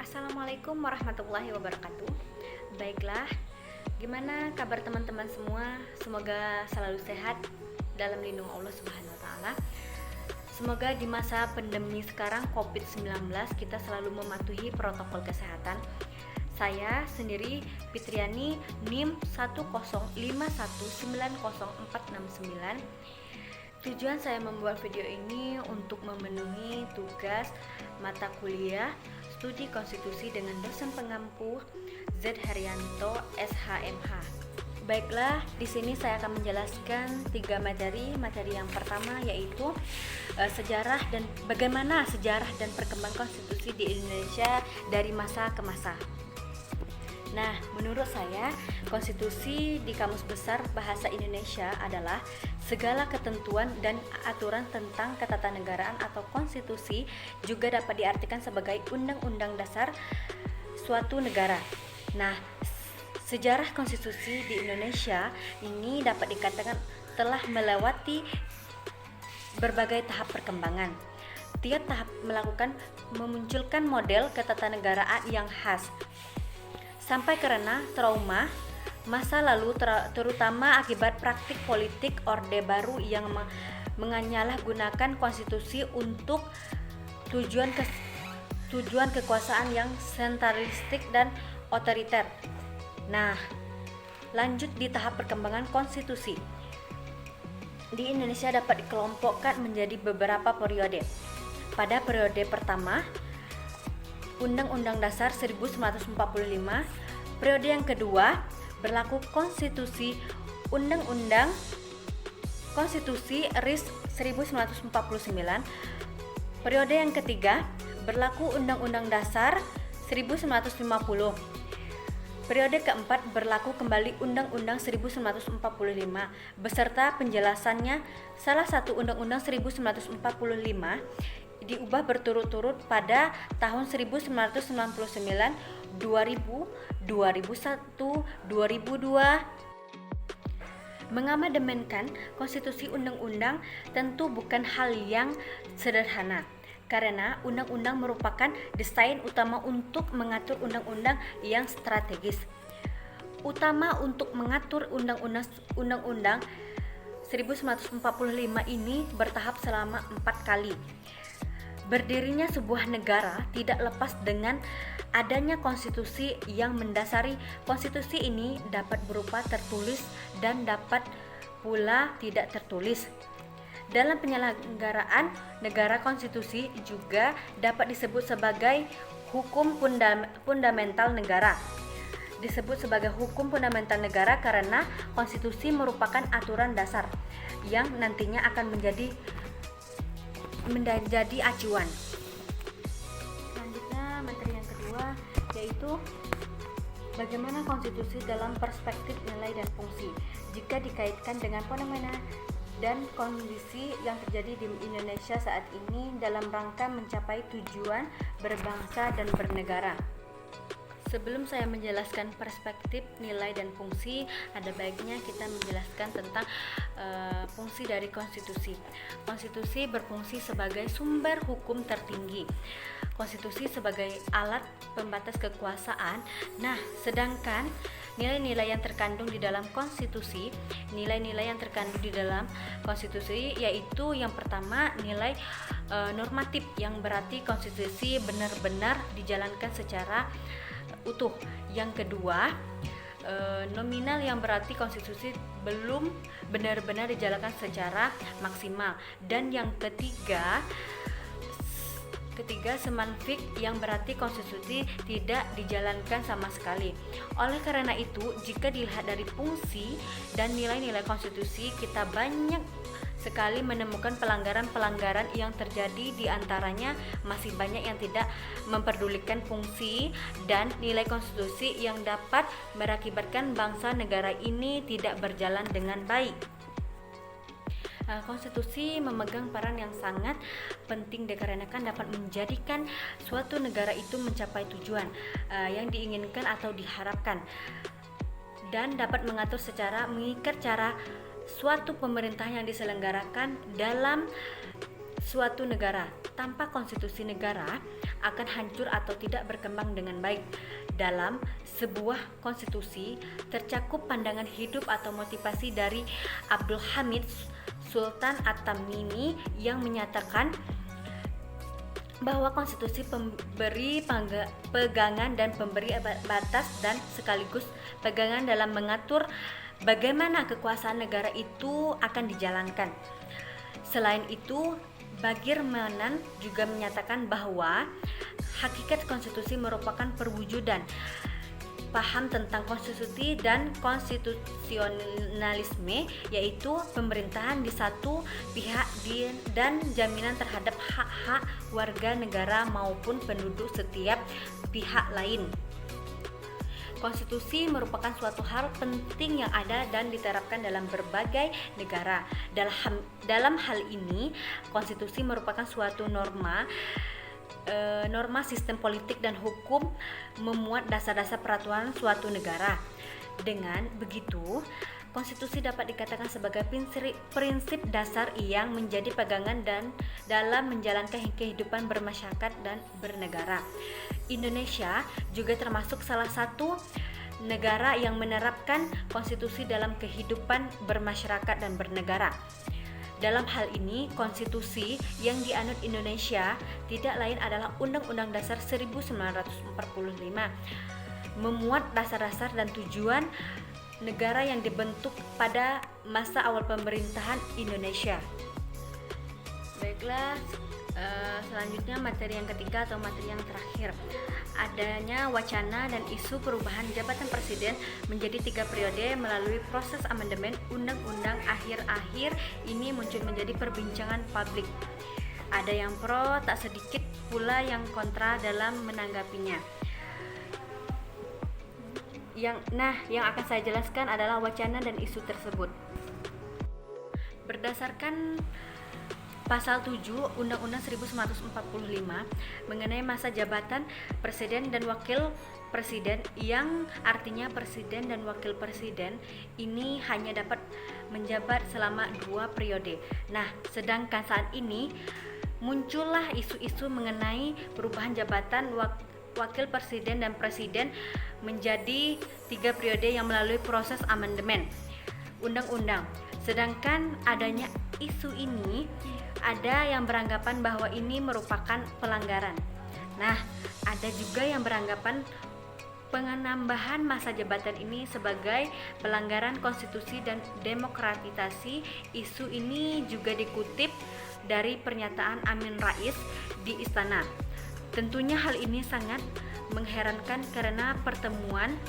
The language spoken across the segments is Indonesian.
Assalamualaikum warahmatullahi wabarakatuh. Baiklah, gimana kabar teman-teman semua? Semoga selalu sehat dalam lindung Allah Subhanahu wa taala. Semoga di masa pandemi sekarang COVID-19 kita selalu mematuhi protokol kesehatan. Saya sendiri Fitriani NIM 105190469. Tujuan saya membuat video ini untuk memenuhi tugas mata kuliah Studi Konstitusi dengan dosen pengampu Z Haryanto SHMH. Baiklah, di sini saya akan menjelaskan 3 materi. Materi yang pertama yaitu sejarah dan bagaimana sejarah dan perkembangan konstitusi di Indonesia dari masa ke masa. Nah, menurut saya, konstitusi di Kamus Besar Bahasa Indonesia adalah segala ketentuan dan aturan tentang ketatanegaraan atau konstitusi, juga dapat diartikan sebagai undang-undang dasar suatu negara. Nah, sejarah konstitusi di Indonesia ini dapat dikatakan telah melewati berbagai tahap perkembangan. Tiap tahap memunculkan model ketatanegaraan yang khas. Sampai karena trauma masa lalu terutama akibat praktik politik Orde Baru yang menyalahgunakan konstitusi untuk tujuan kekuasaan yang sentralistik dan otoriter. Nah, lanjut di tahap perkembangan konstitusi. Di Indonesia dapat dikelompokkan menjadi beberapa periode. Pada periode pertama, Undang-Undang Dasar 1945. Periode yang kedua, berlaku konstitusi Undang-Undang Konstitusi RIS 1949. Periode yang ketiga, berlaku Undang-Undang Dasar 1950. Periode keempat, berlaku kembali Undang-Undang 1945 beserta penjelasannya. Salah satu Undang-Undang 1945 diubah berturut-turut pada tahun 1999, 2000, 2001, 2002. Mengamandemenkan konstitusi undang-undang tentu bukan hal yang sederhana, karena undang-undang merupakan desain utama untuk mengatur undang-undang yang strategis. Utama untuk mengatur undang-undang 1945 ini bertahap selama 4 kali. Berdirinya sebuah negara tidak lepas dengan adanya konstitusi yang mendasari. Konstitusi ini dapat berupa tertulis dan dapat pula tidak tertulis. Dalam penyelenggaraan negara, konstitusi juga dapat disebut sebagai hukum fundamental negara. Disebut sebagai hukum fundamental negara karena konstitusi merupakan aturan dasar yang nantinya akan menjadi acuan. Selanjutnya materi yang kedua yaitu bagaimana konstitusi dalam perspektif nilai dan fungsi jika dikaitkan dengan fenomena dan kondisi yang terjadi di Indonesia saat ini dalam rangka mencapai tujuan berbangsa dan bernegara. Sebelum saya menjelaskan perspektif nilai dan fungsi, ada baiknya kita menjelaskan tentang fungsi dari konstitusi. Konstitusi berfungsi sebagai sumber hukum tertinggi. Konstitusi sebagai alat pembatas kekuasaan. Nah, sedangkan nilai-nilai yang terkandung di dalam konstitusi, yaitu yang pertama nilai normatif, yang berarti konstitusi benar-benar dijalankan secara utuh. Yang kedua, nominal, yang berarti konstitusi belum benar-benar dijalankan secara maksimal. Dan yang ketiga semanfik, yang berarti konstitusi tidak dijalankan sama sekali. Oleh karena itu, jika dilihat dari fungsi dan nilai-nilai konstitusi, kita banyak sekali menemukan pelanggaran-pelanggaran yang terjadi, di antaranya masih banyak yang tidak memperdulikan fungsi dan nilai konstitusi yang dapat berakibatkan bangsa negara ini tidak berjalan dengan baik. Konstitusi memegang peran yang sangat penting dikarenakan dapat menjadikan suatu negara itu mencapai tujuan yang diinginkan atau diharapkan, dan dapat mengikat cara suatu pemerintahan yang diselenggarakan dalam suatu negara. Tanpa konstitusi negara akan hancur atau tidak berkembang dengan baik. Dalam sebuah konstitusi tercakup pandangan hidup atau motivasi dari Abdul Hamid Sultan At-Tamimi yang menyatakan bahwa konstitusi pemberi pegangan dan pemberi batas dan sekaligus pegangan dalam mengatur bagaimana kekuasaan negara itu akan dijalankan. Selain itu, Bagir Manan juga menyatakan bahwa hakikat konstitusi merupakan perwujudan paham tentang konstitusi dan konstitusionalisme, yaitu pemerintahan di satu pihak dan jaminan terhadap hak-hak warga negara maupun penduduk setiap pihak lain. Konstitusi merupakan suatu hal penting yang ada dan diterapkan dalam berbagai negara. Dalam hal ini, konstitusi merupakan suatu norma sistem politik dan hukum memuat dasar-dasar peraturan suatu negara. Dengan begitu, konstitusi dapat dikatakan sebagai prinsip dasar yang menjadi pegangan dan dalam menjalankan kehidupan bermasyarakat dan bernegara. Indonesia juga termasuk salah satu negara yang menerapkan konstitusi dalam kehidupan bermasyarakat dan bernegara. Dalam hal ini, konstitusi yang dianut Indonesia tidak lain adalah Undang-Undang Dasar 1945, memuat dasar-dasar dan tujuan negara yang dibentuk pada masa awal pemerintahan Indonesia. Baiklah, selanjutnya materi yang ketiga atau materi yang terakhir, adanya wacana dan isu perubahan jabatan presiden menjadi 3 periode melalui proses amandemen undang-undang. Akhir-akhir ini muncul menjadi perbincangan publik. Ada yang pro, tak sedikit pula yang kontra dalam menanggapinya. Yang akan saya jelaskan adalah wacana dan isu tersebut. Berdasarkan Pasal 7 Undang-Undang 1945 mengenai masa jabatan presiden dan wakil presiden, yang artinya presiden dan wakil presiden ini hanya dapat menjabat selama 2 periode. Nah, sedangkan saat ini muncullah isu-isu mengenai perubahan jabatan wakil presiden dan presiden menjadi 3 periode yang melalui proses amandemen undang-undang. Sedangkan adanya isu ini, ada yang beranggapan bahwa ini merupakan pelanggaran. Nah, ada juga yang beranggapan penambahan masa jabatan ini sebagai pelanggaran konstitusi dan demokratisasi. Isu ini juga dikutip dari pernyataan Amin Rais di Istana. Tentunya hal ini sangat mengherankan karena pertemuan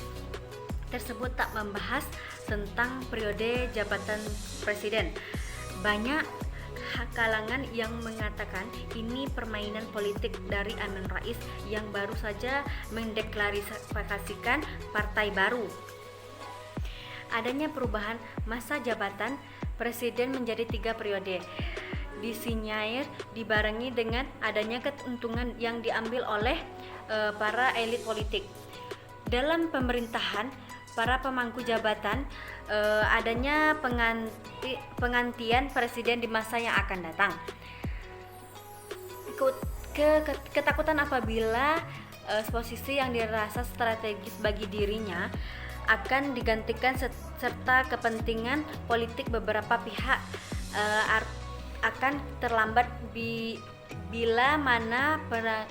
tersebut tak membahas tentang periode jabatan presiden. Banyak kalangan yang mengatakan ini permainan politik dari Amin Rais yang baru saja mendeklarasikan partai baru. Adanya perubahan masa jabatan presiden menjadi 3 periode disinyalir dibarengi dengan adanya keuntungan yang diambil oleh para elit politik. Dalam pemerintahan para pemangku jabatan, adanya penggantian presiden di masa yang akan datang. Ketakutan apabila posisi yang dirasa strategis bagi dirinya akan digantikan serta kepentingan politik beberapa pihak akan terlambat bila mana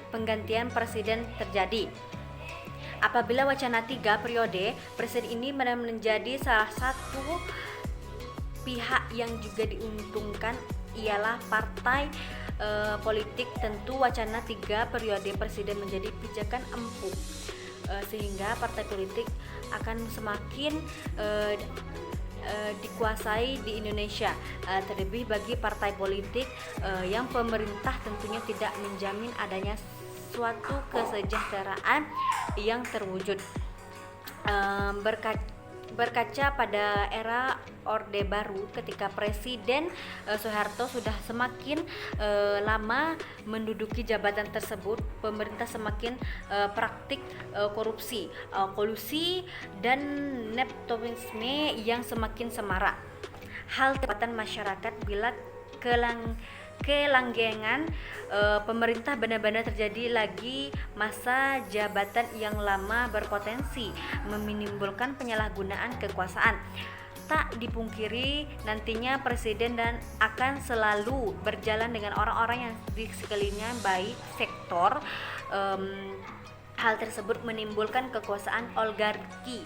penggantian presiden terjadi. Apabila wacana 3 periode presiden ini menjadi salah satu pihak yang juga diuntungkan ialah partai politik, tentu wacana 3 periode presiden menjadi pijakan empuk, sehingga partai politik akan semakin dikuasai di Indonesia, terlebih bagi partai politik yang pemerintah tentunya tidak menjamin adanya suatu kesejahteraan yang terwujud. Berkaca pada era Orde Baru, ketika Presiden Soeharto sudah semakin lama menduduki jabatan tersebut, pemerintah semakin praktik korupsi, kolusi dan nepotisme yang semakin semarak. Hal kekuatan masyarakat bila kelanggengan pemerintah benar-benar terjadi lagi masa jabatan yang lama berpotensi menimbulkan penyalahgunaan kekuasaan. Tak dipungkiri nantinya presiden dan akan selalu berjalan dengan orang-orang yang di sekelilingnya baik sektor hal tersebut menimbulkan kekuasaan oligarki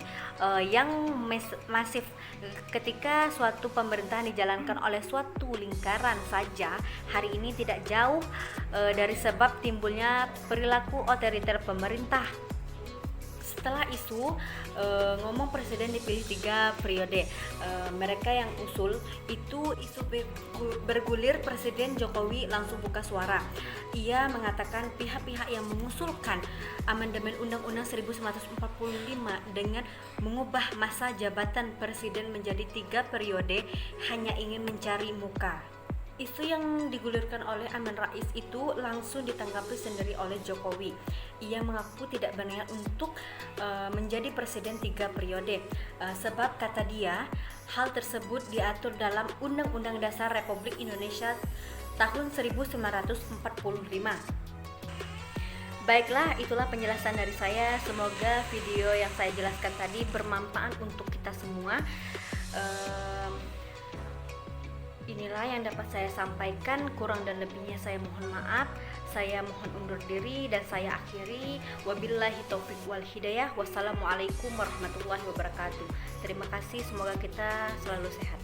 yang masif. Ketika suatu pemerintahan dijalankan oleh suatu lingkaran saja, hari ini tidak jauh dari sebab timbulnya perilaku otoriter pemerintah. Setelah isu ngomong presiden dipilih 3 periode, mereka yang usul itu isu bergulir Presiden Jokowi langsung buka suara. Ia mengatakan pihak-pihak yang mengusulkan amandemen Undang-Undang 1945 dengan mengubah masa jabatan presiden menjadi 3 periode hanya ingin mencari muka. Isu yang digulirkan oleh Amin Rais itu langsung ditanggapi sendiri oleh Jokowi. Ia mengaku tidak berniat untuk menjadi presiden 3 periode, sebab kata dia, hal tersebut diatur dalam Undang-Undang Dasar Republik Indonesia tahun 1945. Baiklah, itulah penjelasan dari saya. Semoga video yang saya jelaskan tadi bermanfaat untuk kita semua. Inilah yang dapat saya sampaikan, kurang dan lebihnya saya mohon maaf. Saya mohon undur diri dan saya akhiri. Wabillahi taufiq wal hidayah. Wassalamualaikum warahmatullahi wabarakatuh. Terima kasih, semoga kita selalu sehat.